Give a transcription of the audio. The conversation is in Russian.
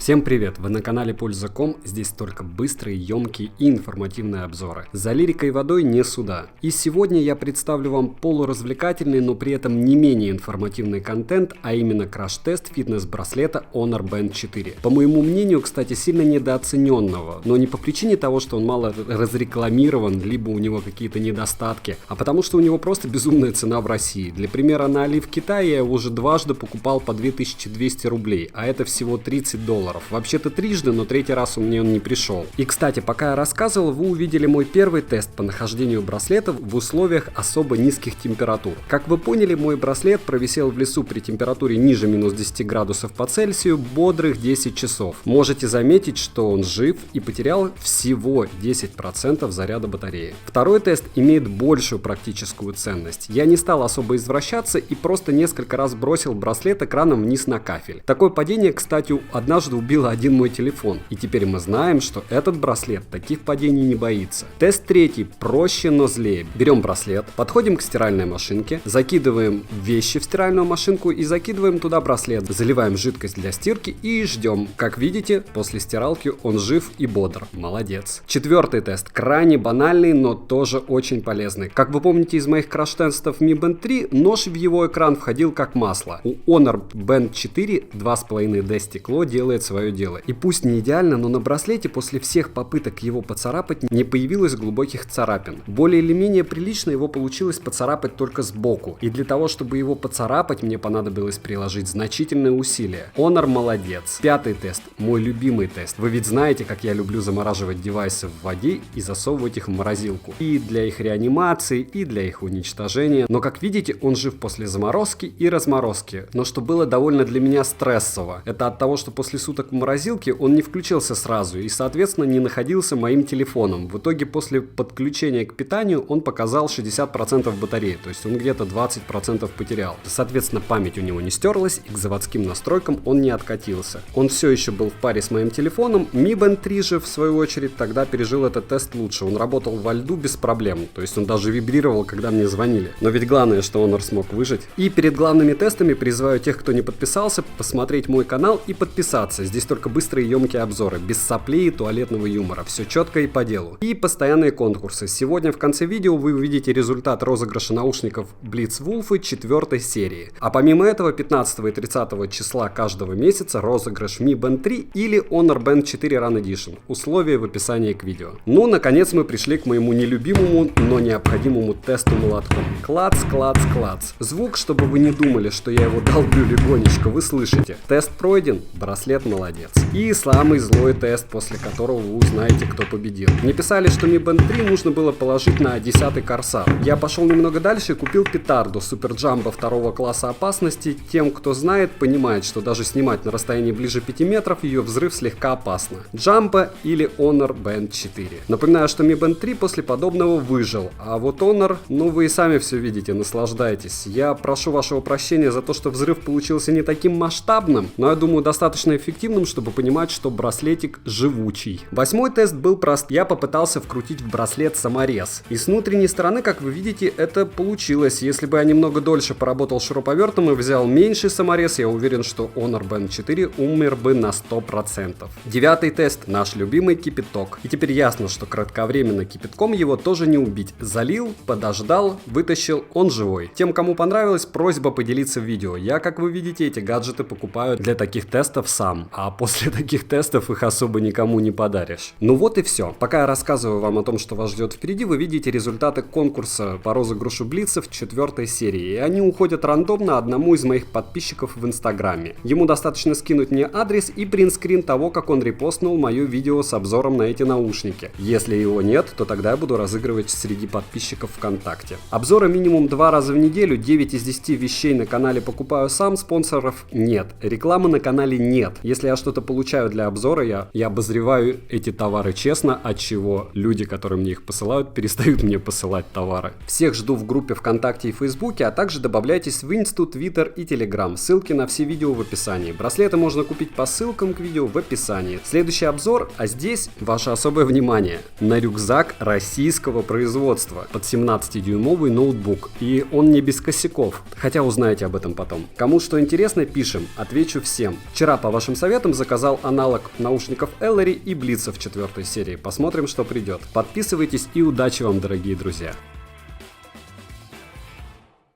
Всем привет! Вы на канале Польза.ком, здесь только быстрые, емкие и информативные обзоры. За лирикой и водой не суда. И сегодня я представлю вам полуразвлекательный, но при этом не менее информативный контент, а именно краш-тест фитнес-браслета Honor Band 4. По моему мнению, кстати, сильно недооцененного, но не по причине того, что он мало разрекламирован, либо у него какие-то недостатки, а потому что у него просто безумная цена в России. Для примера, на Али в Китае я уже дважды покупал по 2200 рублей, а это всего $30. Вообще-то трижды, но третий раз у меня он не пришел. И, кстати, пока я рассказывал, вы увидели мой первый тест по нахождению браслета в условиях особо низких температур. Как вы поняли, мой браслет провисел в лесу при температуре ниже минус 10 градусов по Цельсию бодрых 10 часов. Можете заметить, что он жив и потерял всего 10% заряда батареи. Второй тест имеет большую практическую ценность. Я не стал особо извращаться и просто несколько раз бросил браслет экраном вниз на кафель. Такое падение, кстати, однажды убило один мой телефон. И теперь мы знаем, что этот браслет таких падений не боится. Тест третий проще, но злее. Берем браслет, подходим к стиральной машинке, закидываем вещи в стиральную машинку и закидываем туда браслет. Заливаем жидкость для стирки и ждем. Как видите, после стиралки он жив и бодр. Молодец. Четвертый тест. Крайне банальный, но тоже очень полезный. Как вы помните из моих краш-тестов Mi Band 3, нож в его экран входил как масло. У Honor Band 4 2,5D стекло делает свое дело. И пусть не идеально, но на браслете после всех попыток его поцарапать не появилось глубоких царапин. Более или менее прилично его получилось поцарапать только сбоку. И для того, чтобы его поцарапать, мне понадобилось приложить значительные усилия. Honor молодец. Пятый тест. Мой любимый тест. Вы ведь знаете, как я люблю замораживать девайсы в воде и засовывать их в морозилку. И для их реанимации, и для их уничтожения. Но как видите, он жив после заморозки и разморозки. Но что было довольно для меня стрессово. Это от того, что после суток в морозилке он не включился сразу и, соответственно, не находился моим телефоном. В итоге после подключения к питанию он показал 60% батареи, то есть он где-то 20% потерял. Соответственно, память у него не стерлась и к заводским настройкам он не откатился. Он все еще был в паре с моим телефоном. Mi Band 3 же, в свою очередь, тогда пережил этот тест лучше. Он работал во льду без проблем, то есть он даже вибрировал, когда мне звонили. Но ведь главное, что Honor смог выжить. И перед главными тестами призываю тех, кто не подписался, посмотреть мой канал и подписаться. Здесь только быстрые и емкие обзоры, без соплей и туалетного юмора, все четко и по делу. И постоянные конкурсы. Сегодня в конце видео вы увидите результат розыгрыша наушников Blitz Wolf 4 серии. А помимо этого 15 и 30 числа каждого месяца розыгрыш Mi Band 3 или Honor Band 4 Run Edition. Условия в описании к видео. Ну, наконец мы пришли к моему нелюбимому, но необходимому тесту молотком. Клац, клац, клац. Звук, чтобы вы не думали, что я его долблю легонечко, вы слышите. Тест пройден, браслет молодец. И самый злой тест, после которого вы узнаете, кто победил. Мне писали, что Mi Band 3 нужно было положить на 10-й Corsair. Я пошел немного дальше и купил петарду Super Jumbo 2 класса опасности. Тем, кто знает, понимает, что даже снимать на расстоянии ближе 5 метров ее взрыв слегка опасно. Jumbo или Honor Band 4. Напоминаю, что Mi Band 3 после подобного выжил. А вот Honor, ну вы и сами все видите, наслаждайтесь. Я прошу вашего прощения за то, что взрыв получился не таким масштабным, но я думаю, достаточно эффективным, чтобы понимать, что браслетик живучий. 8-й тест был прост. Я попытался вкрутить в браслет саморез. И с внутренней стороны, как вы видите, это получилось. Если бы я немного дольше поработал шуруповертом и взял меньший саморез, я уверен, что Honor Band 4 умер бы на 100%. 9-й тест. Наш любимый кипяток. И теперь ясно, что кратковременно кипятком его тоже не убить. Залил, подождал, вытащил, он живой. Тем, кому понравилось, просьба поделиться в видео. Я, как вы видите, эти гаджеты покупаю для таких тестов сам. А после таких тестов их особо никому не подаришь. Ну вот и все. Пока я рассказываю вам о том, что вас ждет впереди, вы видите результаты конкурса по розыгрышу Блицев 4 серии. И они уходят рандомно одному из моих подписчиков в Инстаграме. Ему достаточно скинуть мне адрес и принтскрин того, как он репостнул мое видео с обзором на эти наушники. Если его нет, то тогда я буду разыгрывать среди подписчиков ВКонтакте. Обзоры минимум 2 раза в неделю, 9 из 10 вещей на канале покупаю сам, спонсоров нет. Рекламы на канале нет. Если я что-то получаю для обзора, я обозреваю эти товары честно, от чего люди, которые мне их посылают, перестают мне посылать товары. Всех жду в группе ВКонтакте и Фейсбуке, а также добавляйтесь в Инсту, Твиттер и Телеграм. Ссылки на все видео в описании. Браслеты можно купить по ссылкам к видео в описании. Следующий обзор, а здесь ваше особое внимание на рюкзак российского производства под 17-дюймовый ноутбук. И он не без косяков, хотя узнаете об этом потом. Кому что интересно, пишем, отвечу всем. Вчера по вашим советам этом заказал аналог наушников Ellery и Блица в 4-й серии. Посмотрим, что придет. Подписывайтесь и удачи вам, дорогие друзья!